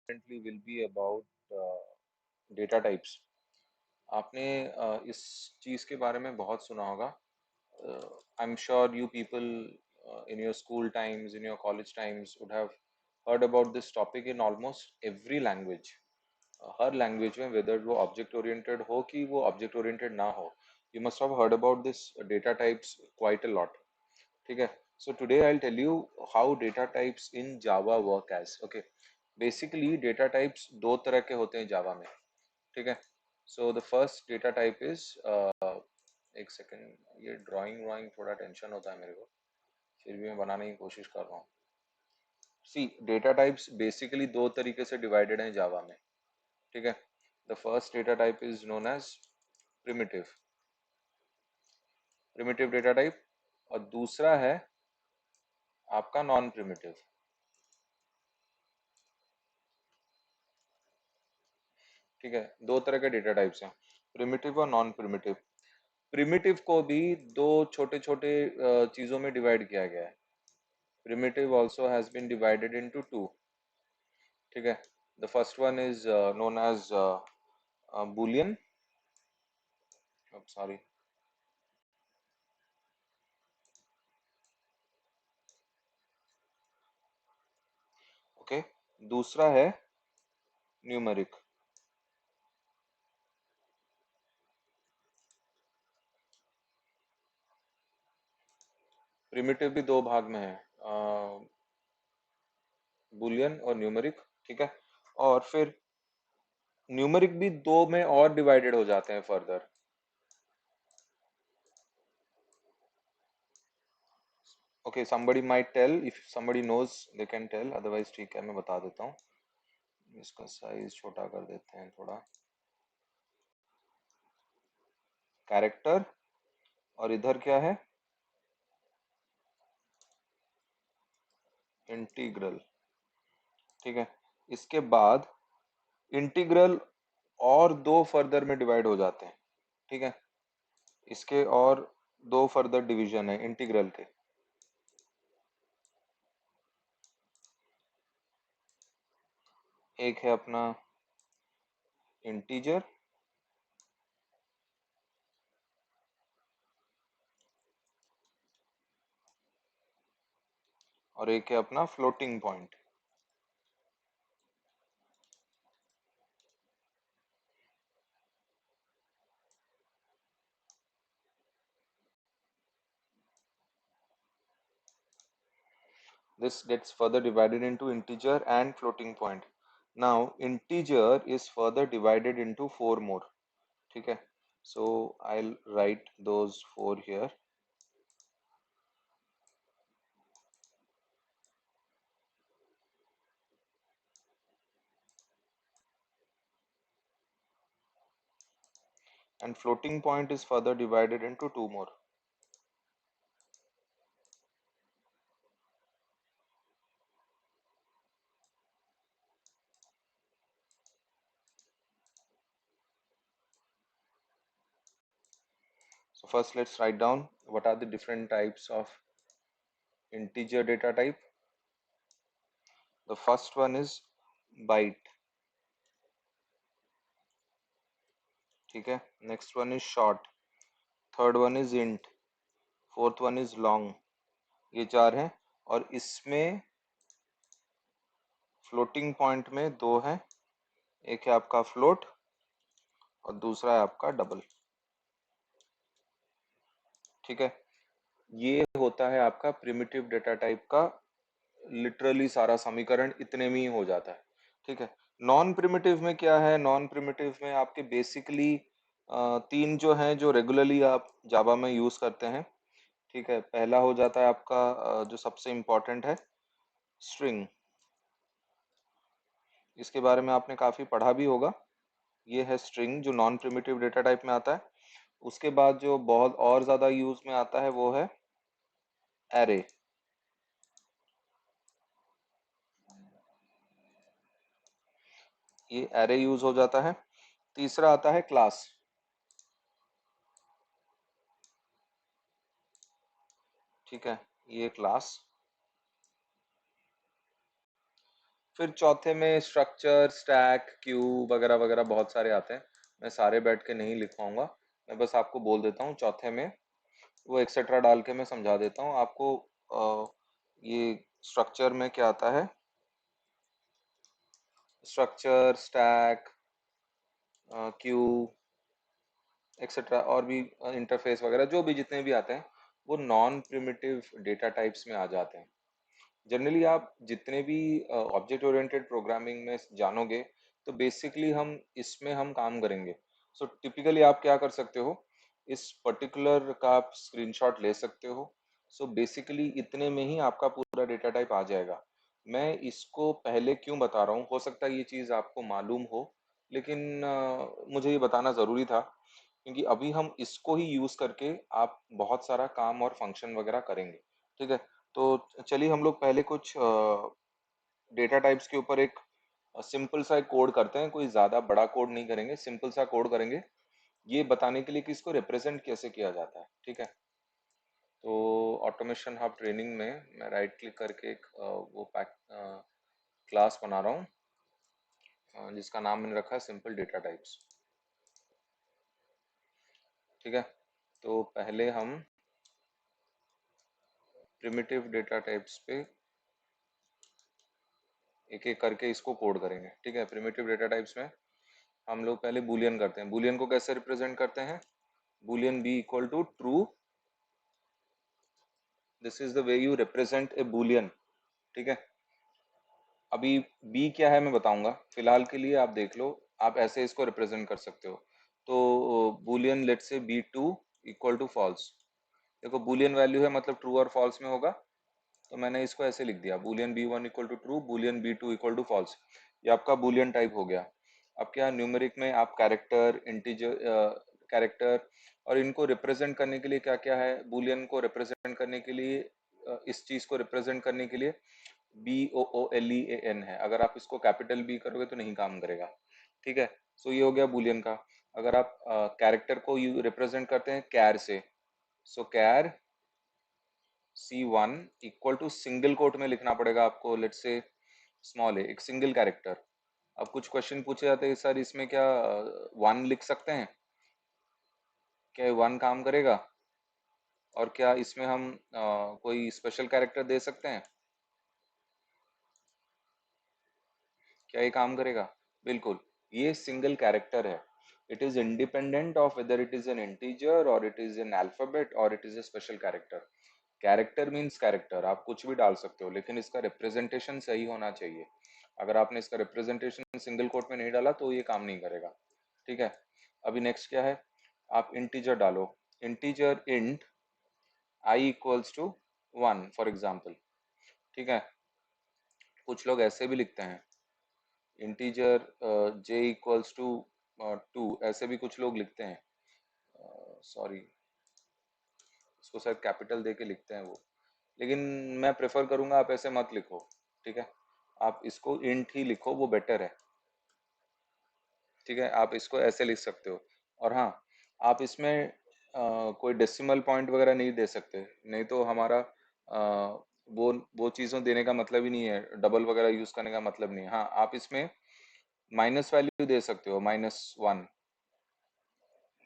currently will be about data types. आपने इस चीज़ के बारे में बहुत सुना होगा. I'm sure you people in your school times, in your college times would have heard about this topic in almost every language. हर language में, वेदर वो ऑब्जेक्ट ओरिएंटेड हो कि वो ऑब्जेक्ट ओरिएंटेड ना हो, you must have heard about this data types quite a lot. ठीक है. So today I will tell you how data types in Java work as. Okay. Basically data types दो तरह के होते हैं जावा में. ठीक है. So the first data type is, एक सेकेंड, ये ड्राइंग थोड़ा टेंशन होता है मेरे को, फिर भी मैं बनाने की कोशिश कर रहा हूँ. सी, डेटा टाइप्स बेसिकली दो तरीके से डिवाइडेड हैं जावा में. ठीक है. The first data type is known as primitive primitive data type, और दूसरा है आपका नॉन प्रिमिटिव. ठीक है. दो तरह के डेटा टाइप्स हैं, प्रिमिटिव और नॉन प्रिमिटिव. प्रिमिटिव को भी दो छोटे छोटे चीजों में डिवाइड किया गया है. Primitive also has been divided into two. ठीक है. The first one is known as boolean. Sorry. Okay. दूसरा है न्यूमेरिक. प्रिमिटिव भी दो भाग में है, बुलियन और न्यूमेरिक. ठीक है. और फिर न्यूमेरिक भी दो में और डिवाइडेड हो जाते हैं further. Okay. somebody might tell, if somebody knows they can tell, otherwise ठीक है, मैं बता देता हूँ. इसका साइज छोटा कर देते हैं थोड़ा. कैरेक्टर, और इधर क्या है, इंटीग्रल. ठीक है. इसके बाद इंटीग्रल और दो फर्दर में डिवाइड हो जाते हैं. ठीक है. इसके और दो फर्दर डिवीजन है इंटीग्रल के. एक है अपना इंटीजर, और एक है अपना floating point. This gets further divided into integer and floating point. Now integer is further divided into four more. ठीक है. So I'll write those four here. And floating point is further divided into two more. So first let's write down what are the different types of integer data type. The first one is byte. ठीक है. Next one is short. Third one is int. Fourth one is long. ये चार हैं. और इसमें floating point में दो हैं. एक है आपका फ्लोट और दूसरा है आपका डबल. ठीक है. ये होता है आपका प्रिमिटिव डेटा टाइप का लिटरली सारा समीकरण इतने में ही हो जाता है. ठीक है. नॉन प्रिमिटिव में क्या है, नॉन प्रिमिटिव में आपके बेसिकली तीन जो हैं जो रेगुलरली आप जावा में यूज करते हैं. ठीक है. पहला हो जाता है आपका जो सबसे इम्पोर्टेंट है, स्ट्रिंग. इसके बारे में आपने काफी पढ़ा भी होगा. ये है स्ट्रिंग जो नॉन प्रिमिटिव डेटा टाइप में आता है. उसके बाद जो बहुत और ज्यादा यूज में आता है वो है एरे. ये एरे यूज हो जाता है. तीसरा आता है क्लास. ठीक है. ये क्लास. फिर चौथे में स्ट्रक्चर, स्टैक, क्यू वगैरह वगैरह बहुत सारे आते हैं। मैं सारे बैठ के नहीं लिख पाऊंगा, मैं बस आपको बोल देता हूँ चौथे में वो एक्सेट्रा डाल के मैं समझा देता हूँ आपको। ये स्ट्रक्चर में क्या आता है, स्ट्रक्चर, स्टैक, क्यू एक्सेट्रा और भी इंटरफेस वगैरह जो भी जितने भी आते हैं वो नॉन प्रिमिटिव डेटा टाइप्स में आ जाते हैं। जनरली आप जितने भी ऑब्जेक्ट ओरिएंटेड प्रोग्रामिंग में जानोगे तो बेसिकली हम काम करेंगे। सो टिपिकली आप क्या कर सकते हो, इस पर्टिकुलर का आप स्क्रीनशॉट ले सकते हो। सो बेसिकली इतने में ही आपका पूरा डेटा टाइप आ जाएगा। मैं इसको पहले क्यों बता रहा हूँ, हो सकता है ये चीज़ आपको मालूम हो, लेकिन मुझे ये बताना ज़रूरी था क्योंकि अभी हम इसको ही यूज़ करके आप बहुत सारा काम और फंक्शन वगैरह करेंगे। ठीक है, तो चलिए हम लोग पहले कुछ डेटा टाइप्स के ऊपर एक सिंपल सा एक कोड करते हैं। कोई ज़्यादा बड़ा कोड नहीं करेंगे, सिंपल सा कोड करेंगे ये बताने के लिए कि इसको रिप्रेजेंट कैसे किया जाता है। ठीक है, तो ऑटोमेशन हब ट्रेनिंग में मैं राइट क्लिक करके एक वो पैक क्लास बना रहा हूँ जिसका नाम मैंने रखा है सिंपल डेटा टाइप्स। ठीक है, तो पहले हम प्रिमिटिव डेटा टाइप्स पे एक एक करके इसको कोड करेंगे। ठीक है, प्रिमिटिव डेटा टाइप्स में हम लोग पहले बूलियन करते हैं। बूलियन को कैसे रिप्रेजेंट करते हैं, boolean B equal to true, this is the way you represent a boolean. ठीक है, अभी बी क्या है मैं बताऊंगा, फिलहाल के लिए आप देख लो, आप ऐसे इसको रिप्रेजेंट कर सकते हो। तो boolean let say B two equal to false. देखो बूलियन वैल्यू है मतलब ट्रू और फॉल्स में होगा, तो मैंने इसको ऐसे लिख दिया boolean B one equal to true, boolean B two equal to false. ये आपका बूलियन टाइप हो गया। अब क्या न्यूमेरिक में आप कैरेक्टर, इंटीजर, कैरेक्टर और इनको रिप्रेजेंट करने के लिए क्या क्या है, बूलियन को रिप्रेजेंट करने के लिए इस चीज को रिप्रेजेंट करने के लिए BOOLEAN है। अगर आप इसको कैपिटल बी करोगे तो नहीं काम करेगा। ठीक है, सो ये हो गया बूलियन का। अगर आप कैरेक्टर को यू रिप्रेजेंट करते हैं कैर से, सो char C1 equal to single quote में लिखना पड़ेगा आपको, लेट से स्मॉल है एक सिंगल कैरेक्टर। अब कुछ क्वेश्चन पूछे जाते हैं सर इसमें क्या वन लिख सकते हैं, क्या वन काम करेगा, और क्या इसमें हम कोई स्पेशल कैरेक्टर दे सकते हैं, क्या ये काम करेगा? बिल्कुल, ये सिंगल कैरेक्टर है। It is independent of whether it is an integer और इट इज एन अल्फाबेट और it is a special character. Character means character, आप कुछ भी डाल सकते हो लेकिन इसका रिप्रेजेंटेशन सही होना चाहिए। अगर आपने इसका रिप्रेजेंटेशन सिंगल कोट में नहीं डाला तो ये काम नहीं करेगा। ठीक है, अभी नेक्स्ट क्या है, आप इंटीजर डालो, integer int I equals to one for example. ठीक है, कुछ लोग ऐसे भी लिखते हैं इंटीजर j इक्वल्स टू 2, ऐसे भी कुछ लोग लिखते हैं, सॉरी इसको शायद कैपिटल दे के लिखते हैं वो, लेकिन मैं प्रेफर करूंगा आप ऐसे मत लिखो। ठीक है, आप इसको इंट ही लिखो, वो बेटर है। ठीक है, आप इसको ऐसे लिख सकते हो। और हाँ, आप इसमें कोई डेसिमल पॉइंट वगैरह नहीं दे सकते, नहीं तो हमारा वो चीज़ों देने का मतलब ही नहीं है, डबल वगैरह यूज करने का मतलब नहीं है। हाँ, आप इसमें माइनस वैल्यू दे सकते हो, -1,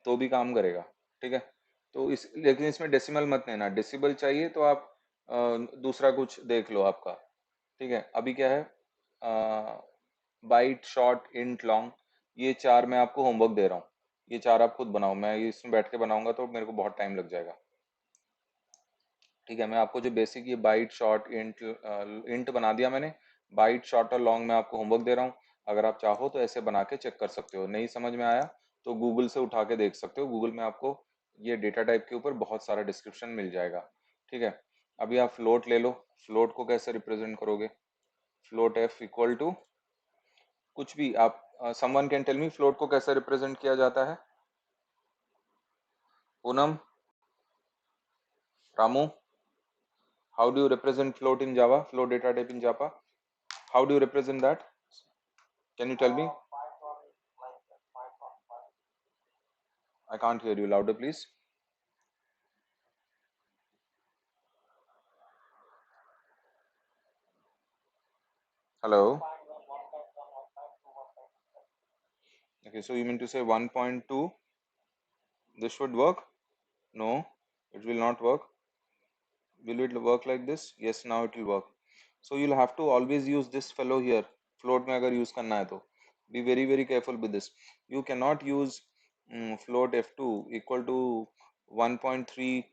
तो भी काम करेगा। ठीक है, तो इस लेकिन इसमें डेसिमल मत लेना, डेसिबल चाहिए तो आप दूसरा कुछ देख लो आपका। ठीक है, अभी क्या है, बाइट, शॉर्ट, इंट, लॉन्ग, ये चार मैं आपको होमवर्क दे रहा हूँ। ये चार आप खुद बनाओ, मैं इसमें बैठ के बनाऊंगा तो मेरे को बहुत टाइम लग जाएगा। ठीक है, मैं आपको जो बेसिक ये बाइट, शॉर्ट, इंट, इंट बना दिया मैंने, बाइट, शॉर्ट और लॉन्ग में आपको होमवर्क दे रहा हूँ। अगर आप चाहो तो ऐसे बना के चेक कर सकते हो, नहीं समझ में आया तो गूगल से उठा के देख सकते हो, गूगल में आपको ये डेटा टाइप के ऊपर बहुत सारा डिस्क्रिप्शन मिल जाएगा। ठीक है, अभी आप फ्लोट ले लो, फ्लोट को कैसे रिप्रेजेंट करोगे, फ्लोट एफ इक्वल टू कुछ भी आप, someone can tell me float को कैसे रिप्रेजेंट किया जाता है, Poonam, Ramu, how do you represent float in Java, float data type in Java, how do you represent that, can you tell me? I can't hear you, louder please. Hello. Okay, so you mean to say 1.2, this should work? No, it will not work. Will it work like this? Yes, now it will work. So you'll have to always use this fellow here. Float में अगर use करना है तो be very careful with this. You cannot use float f2 equal to 1.3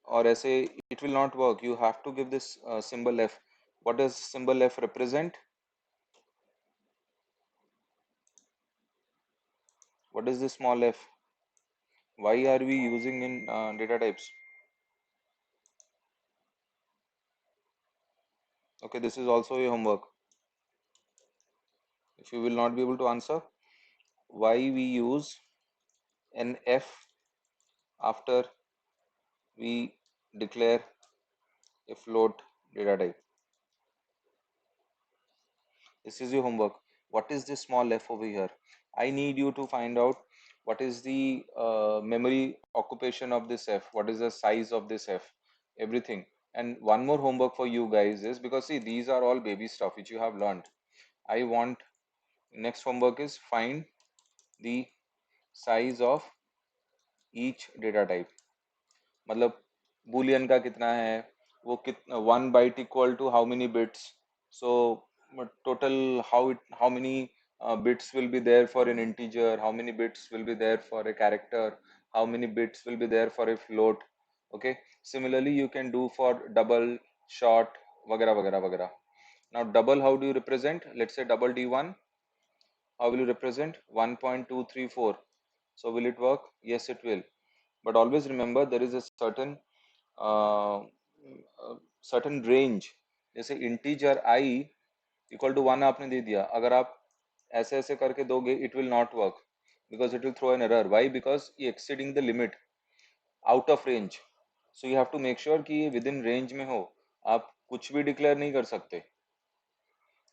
or ऐसे, it will not work. You have to give this symbol f. What does symbol f represent? What is this small f? Why are we using in data types? Okay, this is also a homework. If you will not be able to answer, why we use an f after we declare a float data type. This is your homework. What is this small f over here? I need you to find out what is the memory occupation of this f, what is the size of this f, everything. And one more homework for you guys is, because see, these are all baby stuff which you have learned. I want, next homework is find the size of each data type. मतलब boolean का कितना है, वो कितना, 1 byte equal to how many bits, so total how many bits will be there for an integer, how many bits will be there for a character, how many bits will be there for a float. Okay, similarly you can do for double, short, वगैरह वगैरह वगैरह. Now double, how do you represent? Let's say double d1, how will you represent? 1.234. So will it work? Yes, it will. But always remember, there is a uh, certain range. जैसे integer I equal to 1 आपने दे दिया, अगर आप ऐसे ऐसे करके दोगे, it will not work because it will throw an error. Why? Because ये exceeding the limit, out of range. So you have to make sure कि ये within range में हो. आप कुछ भी declare नहीं कर सकते.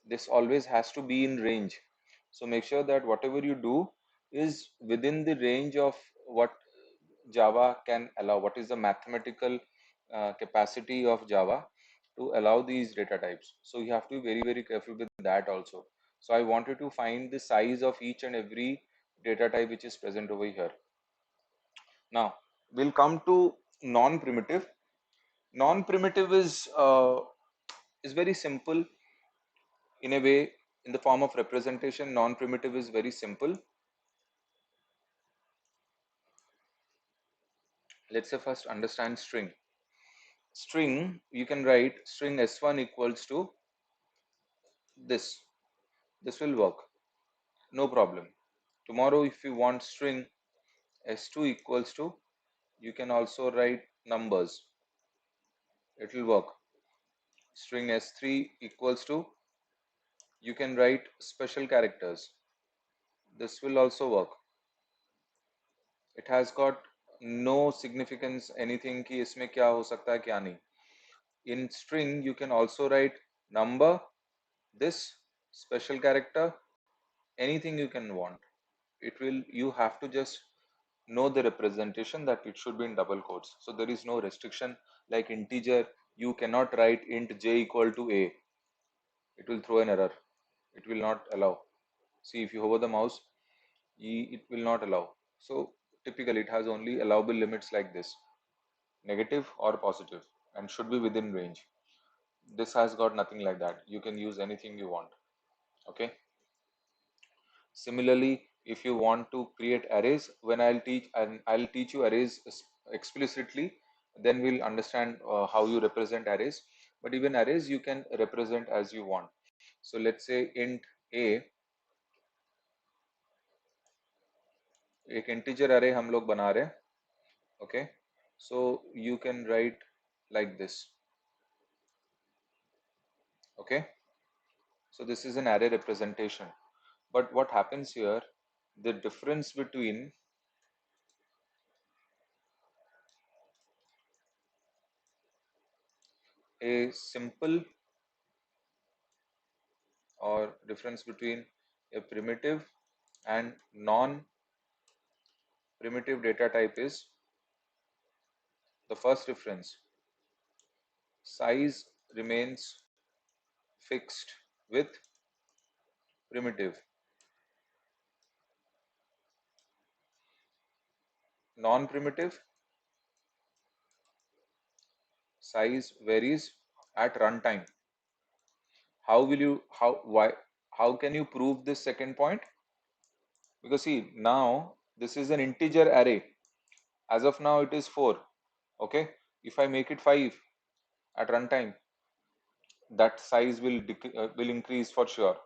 This always has to be in range. So make sure that whatever you do is within the range of what Java can allow. What is the mathematical capacity of Java to allow these data types? So you have to be very careful with that also. So I wanted to find the size of each and every data type which is present over here. Now we'll come to non-primitive. Non-primitive is very simple in a way. In the form of representation, non-primitive is very simple. Let's say first understand string. String, you can write string s1 equals to this. This will work, no problem. Tomorrow if you want string s2 equals to, you can also write numbers, it will work. String s3 equals to, you can write special characters, this will also work. It has got no significance anything कि इसमें क्या हो सकता है क्या नहीं. In string you can also write number, this, special character, anything you can want. It will, you have to just know the representation that it should be in double quotes. So there is no restriction like integer. You cannot write int j equal to a. It will throw an error. It will not allow. See, if you hover the mouse, it will not allow. So typically it has only allowable limits like this, negative or positive, and should be within range. This has got nothing like that. You can use anything you want. Okay. Similarly, if you want to create arrays, when I'll teach you arrays explicitly, then we'll understand how you represent arrays. But even arrays you can represent as you want. So let's say int a, एक integer array हम लोग बना रहे हैं. Okay, so you can write like this. Okay, so this is an array representation. But what happens here, the difference between a simple, or difference between a primitive and non-primitive data type is, the first difference, size remains fixed with primitive. non-primitive size varies at runtime. How will you, why, how can you prove this second point? Because see, now this is an integer array. As of now, it is 4. Okay. If I make it 5 at runtime, that size will increase for sure.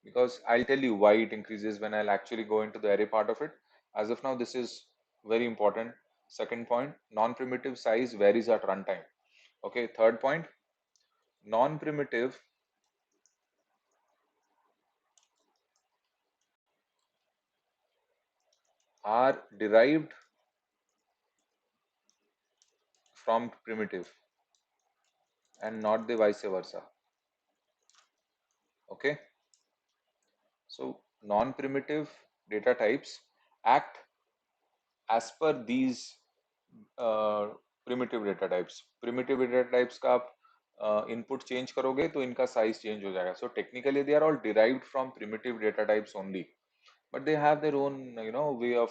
Because I'll tell you why it increases when I'll actually go into the array part of it. As of now, this is very important. Second point, non-primitive size varies at runtime. Okay. Third point, non-primitive are derived from primitive and not the vice versa. Okay. So non-primitive data types act as per these primitive data types. Primitive data types का आप input change करोगे तो इनका size change हो जाएगा. So technically they are all derived from primitive data types only, but they have their own way of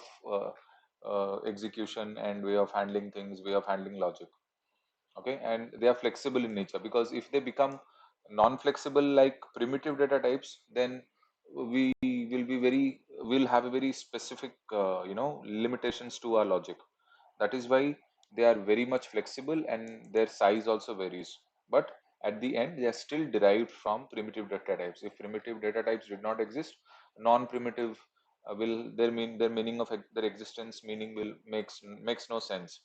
execution and way of handling things, way of handling logic. Okay, and they are flexible in nature, because if they become non-flexible like primitive data types, then we will have a very specific limitations to our logic. That is why they are very much flexible and their size also varies, but at the end they are still derived from primitive data types. If primitive data types did not exist, non-primitive will their meaning of their existence meaning will makes no sense.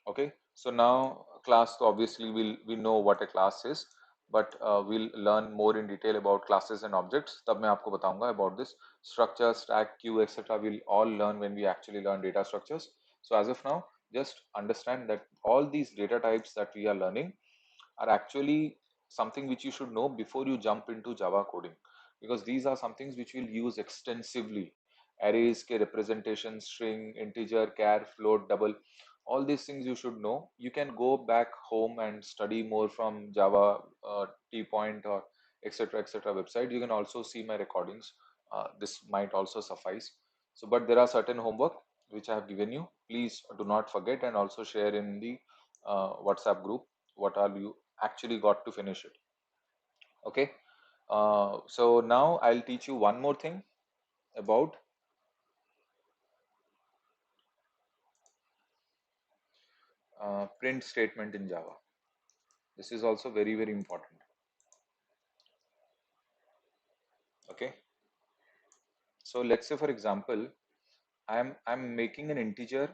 Okay, so now class, so obviously we know what a class is, but we'll learn more in detail about classes and objects. तब मैं आपको बताऊंगा about this structure, stack, queue, etc. We'll all learn when we actually learn data structures. So as of now, just understand that all these data types that we are learning are actually something which you should know before you jump into Java coding, because these are some things which we'll use extensively. Arrays के representation, string, integer, char, float, double, all these things you should know. You can go back home and study more from Java, T Point, or etc website. You can also see my recordings. This might also suffice. So, but there are certain homework which I have given you. Please do not forget, and also share in the WhatsApp group what are you actually got to finish it. Okay. So now I'll teach you one more thing about print statement in Java. This is also very important. Okay. So let's say, for example, I'm making an integer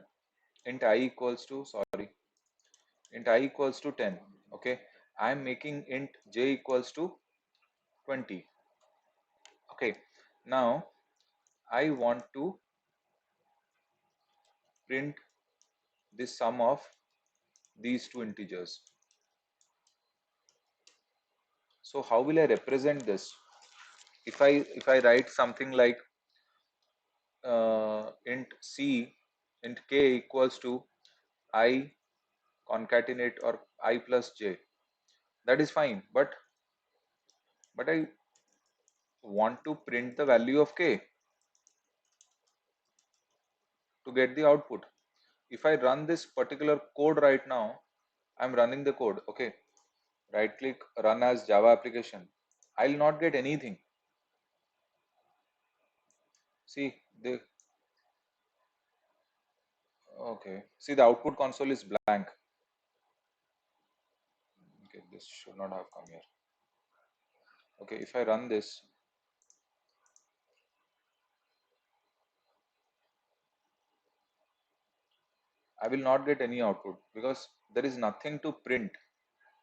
int I equals to, sorry, int I equals to 10. Okay. I'm making int j equals to 20. Okay. Now I want to print the sum of these two integers. So how will I represent this? If I write something like int c, int k equals to I concatenate or I plus j, that is fine. But I want to print the value of k to get the output. If I run this particular code right now, I'm running the code. Okay, right click, run as Java application. I'll not get anything. See the okay. See, the output console is blank. Okay, this should not have come here. Okay, if I run this, I will not get any output because there is nothing to print.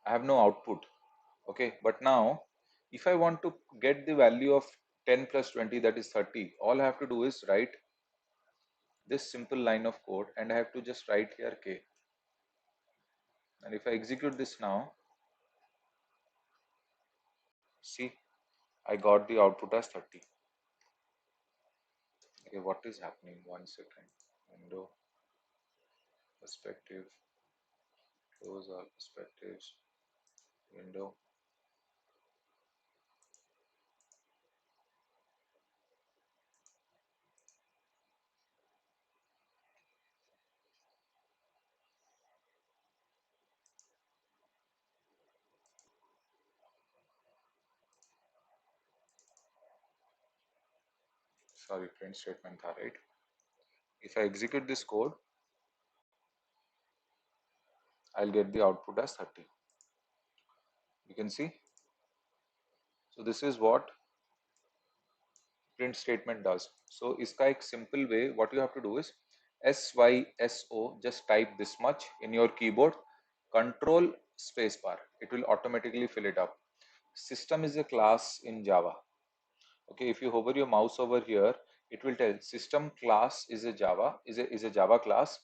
I have no output. Okay, but now if I want to get the value of 10 plus 20, that is 30, all I have to do is write this simple line of code, and I have to just write here k. And if I execute this now, see, I got the output as 30. Okay, what is happening? One second. Window, perspective, close all perspectives, window. sorry, print statement tha, right? If I execute this code, I'll get the output as 30. You can see. So this is what print statement does. So iska ek simple way, what you have to do is SYSO, just type this much in your keyboard, control spacebar, it will automatically fill it up. System is a class in Java. Okay, if you hover your mouse over here, it will tell system class is a Java class,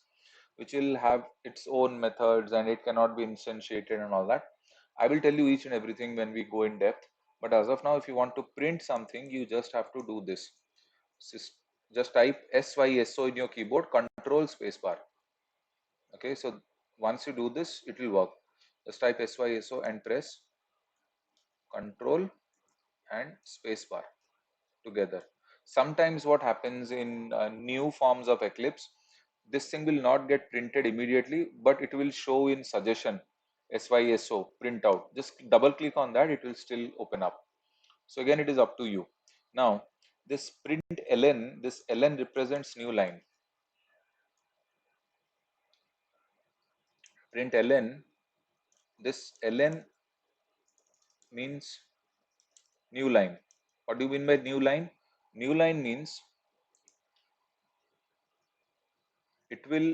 which will have its own methods and it cannot be instantiated and all that. I will tell you each and everything when we go in depth. But as of now, if you want to print something, you just have to do this. Just type SYSO in your keyboard, control spacebar. Okay, so once you do this, it will work. Just type SYSO and press control and spacebar together. Sometimes what happens in new forms of Eclipse, this thing will not get printed immediately, but it will show in suggestion SYSO printout. Just double click on that, it will still open up. So again, it is up to you. Now, this print ln, this ln represents new line. Print ln, this ln means new line. What do you mean by new line? New line means it will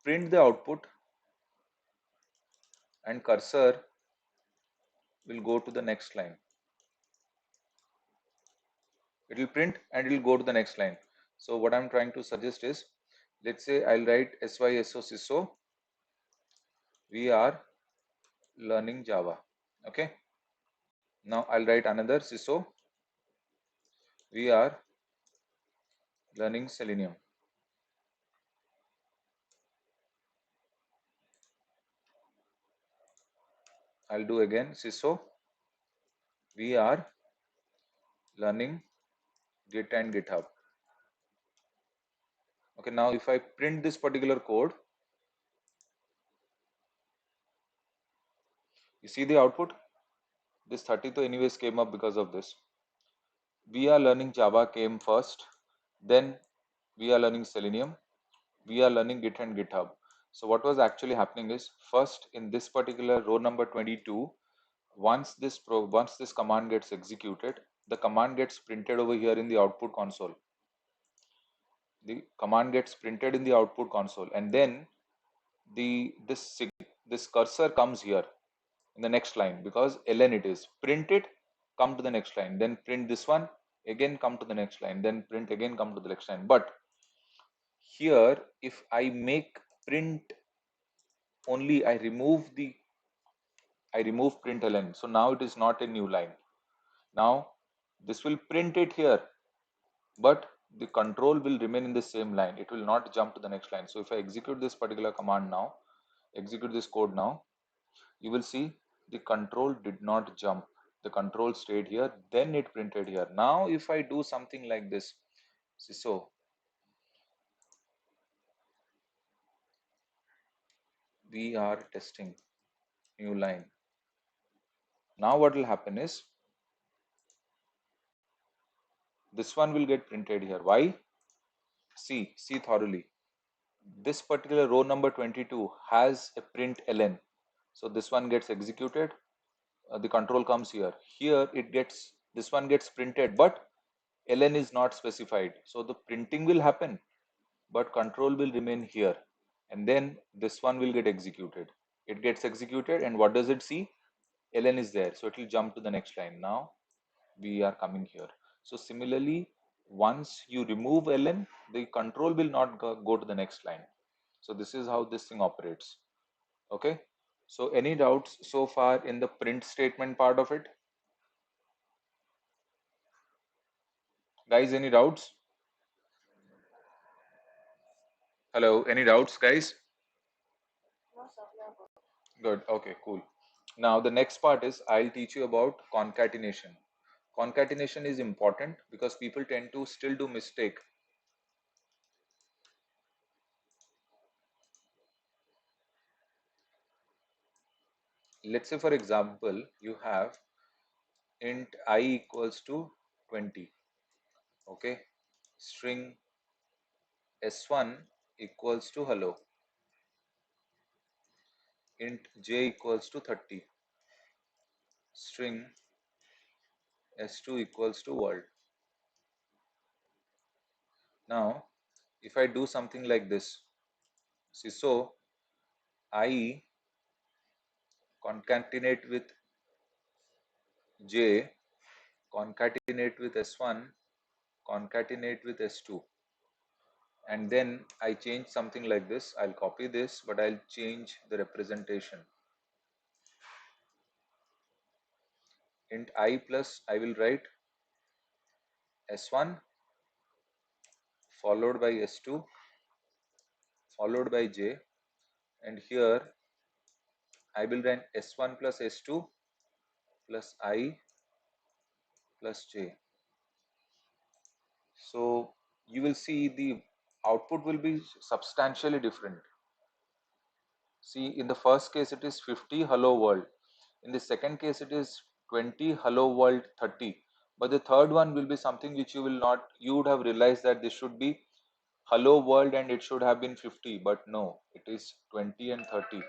print the output and cursor will go to the next line. It will print and it will go to the next line. So what I'm trying to suggest is, let's say I'll write SYSO SYSO, we are learning Java. Okay. Now I'll write another SYSO, we are learning Selenium. I'll do again SYSO, we are learning Git and GitHub. Okay, now if I print this particular code, you see the output? This 32 anyways came up because of this. We are learning Java came first, then we are learning Selenium, we are learning Git and GitHub. So what was actually happening is, first in this particular row number 22, once this command gets executed, the command gets printed over here in the output console. The command gets printed in the output console, and then this cursor comes here in the next line, because ln it is. Print it, come to the next line, then print this one, again come to the next line, then print again, come to the next line. But here, if I make print only, I remove print ln, so now it is not a new line. Now this will print it here, but the control will remain in the same line, it will not jump to the next line. So if I execute this particular command now, execute this code now, you will see the control did not jump, the control stayed here, then it printed here. Now if I do something like this, so we are testing new line. Now what will happen is, this one will get printed here. Why? See thoroughly. This particular row number 22 has a print ln, so this one gets executed, the control comes here. Here it gets, this one gets printed, but ln is not specified, so the printing will happen, but control will remain here, and then this one will get executed. It gets executed, and what does it see? Ln is there, so it will jump to the next line. Now we are coming here. So similarly, once you remove ln, the control will not go to the next line. So this is how this thing operates. Okay, so any doubts so far in the print statement part of it, guys? Any doubts? Hello, any doubts, guys? Good. Okay, cool. Now the next part is, I'll teach you about concatenation. Concatenation is important because people tend to still do mistake. Let's say for example, you have int I equals to 20. Okay, string s1 equals to hello, int j equals to 30, string s2 equals to world. Now if I do something like this, see, so I concatenate with j, concatenate with s1, concatenate with s2, and then I change something like this. I'll copy this, but I'll change the representation. Int I plus, I will write s1 followed by s2 followed by j, and here I will write s1 plus s2 plus I plus j. So you will see the output will be substantially different. See, in the first case it is 50 hello world, in the second case it is 20 hello world 30, but the third one will be something which you would have realized that this should be hello world and it should have been 50, but no, it is 20 and 30.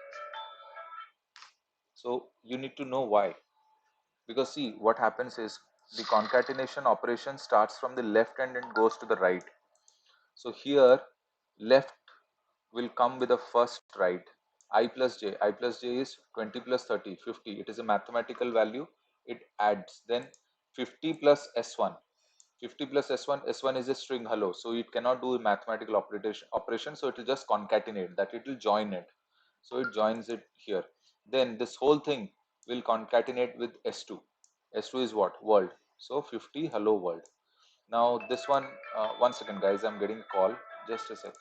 So you need to know why, because see what happens is the concatenation operation starts from the left and it goes to the right. So here left will come with the first right, I plus j. I plus j is 20 plus 30, 50. It is a mathematical value. It adds. Then 50 plus s1. 50 plus s1. S1 is a string hello, so it cannot do a mathematical operation. So it will just concatenate that. It will join it. So it joins it here. Then this whole thing will concatenate with s2. S2 is what? World. So 50 hello world. Now this one. One second, guys. I'm getting a call. Just a sec.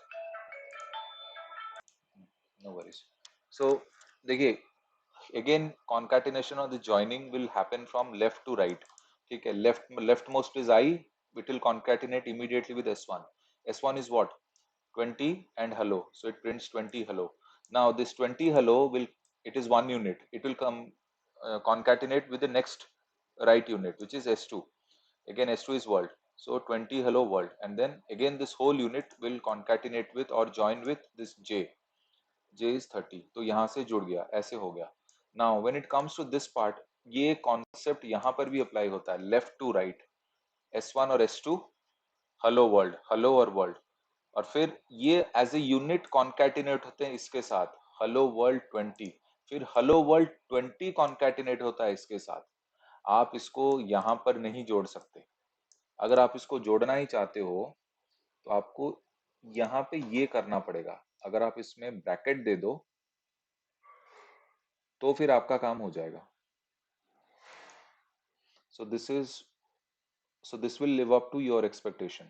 No worries. So देखिए, again concatenation or the joining will happen from left to right. ठीक है, leftmost is I, it will concatenate immediately with s1. S1 is what? 20 and hello, so it prints 20 hello. Now this 20 hello will, it is one unit, it will come concatenate with the next right unit, which is s2. Again s2 is world, so 20 hello world, and then again this whole unit will concatenate with or join with this j. j is 30, तो यहाँ से जुड़ गया, ऐसे हो गया. Now when it comes to this part, ये concept यहाँ पर भी अप्लाई होता है, लेफ्ट टू राइट. S1 और S2 हेलो वर्ल्ड, हेलो और वर्ल्ड, और फिर ये एज ए यूनिट कॉन्कैटिनेट होते हैं इसके साथ, हेलो वर्ल्ड 20, फिर हेलो वर्ल्ड 20 कॉन्कैटिनेट होता है इसके साथ. आप इसको यहाँ पर नहीं जोड़ सकते. अगर आप इसको जोड़ना ही चाहते हो तो आपको यहाँ पे ये करना पड़ेगा. अगर आप इसमें ब्रैकेट दे दो तो फिर आपका काम हो जाएगा. So this will live up to your expectation.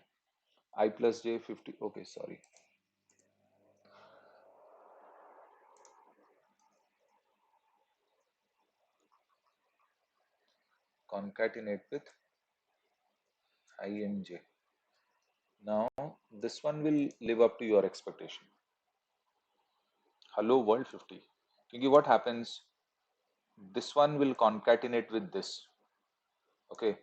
I plus j 50. Okay, sorry. Concatenate with I and j. Now this one will live up to your expectation. Hello world 50. Because what happens? This one will concatenate with this. Okay.